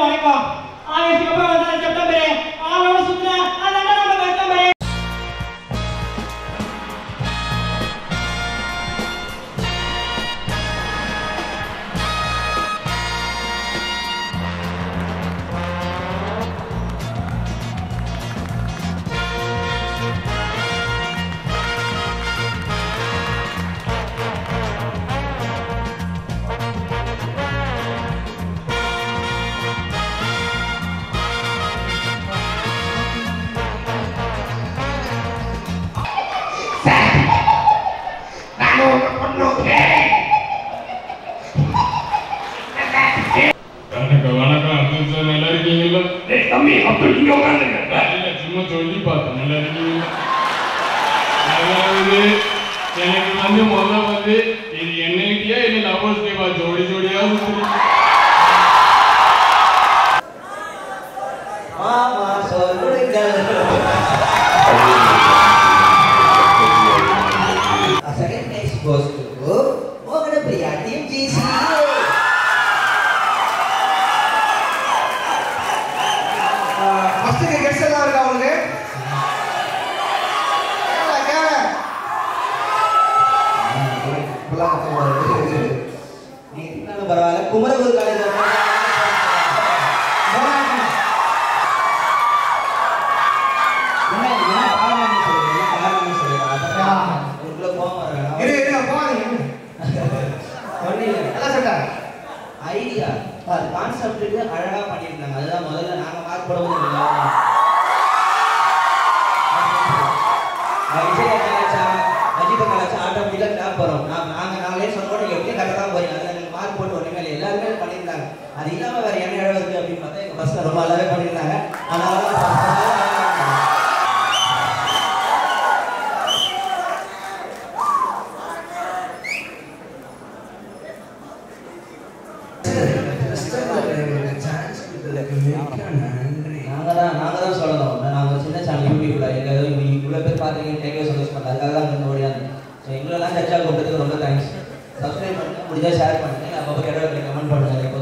வணக்கம். ஆகஸ்டுக்கு அப்புறம் வந்தா செப்டம்பர். ஆளோட சுத்தினா அதான் நம்ம கஸ்டமர். வணக்கம் அப்துல் சார், நல்லா இருக்கீங்களா? தம்பி அப்துல் இங்க உட்காந்துங்க. சும்மா சொல்லி பார்த்தேன், நல்லா இருக்கீங்களா? அதாவது எனக்கு வந்து இது என்ஐடியா இல்ல லவர்ஸ் டேவா ஜோடி ஜோடியா சுத்துறீங்க? மாமா சொல்லுங்க. Second next goes to Mohan Priya Team GC. First guest எல்லாம் இருக்கா உங்களுக்கு? பரவாயில்ல. குமரகுரு காலேஜ் ஐடியா கான்செப்டுக்கு அழகா பண்ணியிருந்தாங்க. அதுதான் முதல்ல நாங்க மார்க் போடும்போது அஜித்தை கலாச்சா ஆட்டோமேட்டிக்கா கிளாப் வரும். நாங்களே சொன்னோம் நீங்க எப்படியும் கரெக்டாக தான் போறீங்க. அதில் எனக்கு மார்க் போட்டு ஒன்றுமே எல்லாருமே பண்ணியிருந்தாங்க. அது இல்லாம வேற என்ன இடம் இருக்கு அப்படின்னு பார்த்தா எங்க பஸ்ல ரொம்ப நல்லாவே பண்ணியிருந்தாங்க. அதனால நாங்க தான் சொல்லணும். நாங்கள் சின்ன சேனல் யூடியூப்ல இவ்வளோ பேர் பார்த்துருக்கீங்க, தேங்க்யூ ஸோ மச். அதுக்காக தான் வந்து ஓடியாங்க. ஸோ எங்களெல்லாம் சர்ச்சாக கூப்பிட்டதுக்கு ரொம்ப தேங்க்ஸ். சப்ஸ்கிரைப் பண்ணுங்க, முடிஞ்சா ஷேர் பண்ணுங்க, அப்பப்போ இடம் கமெண்ட் பண்ணுங்க.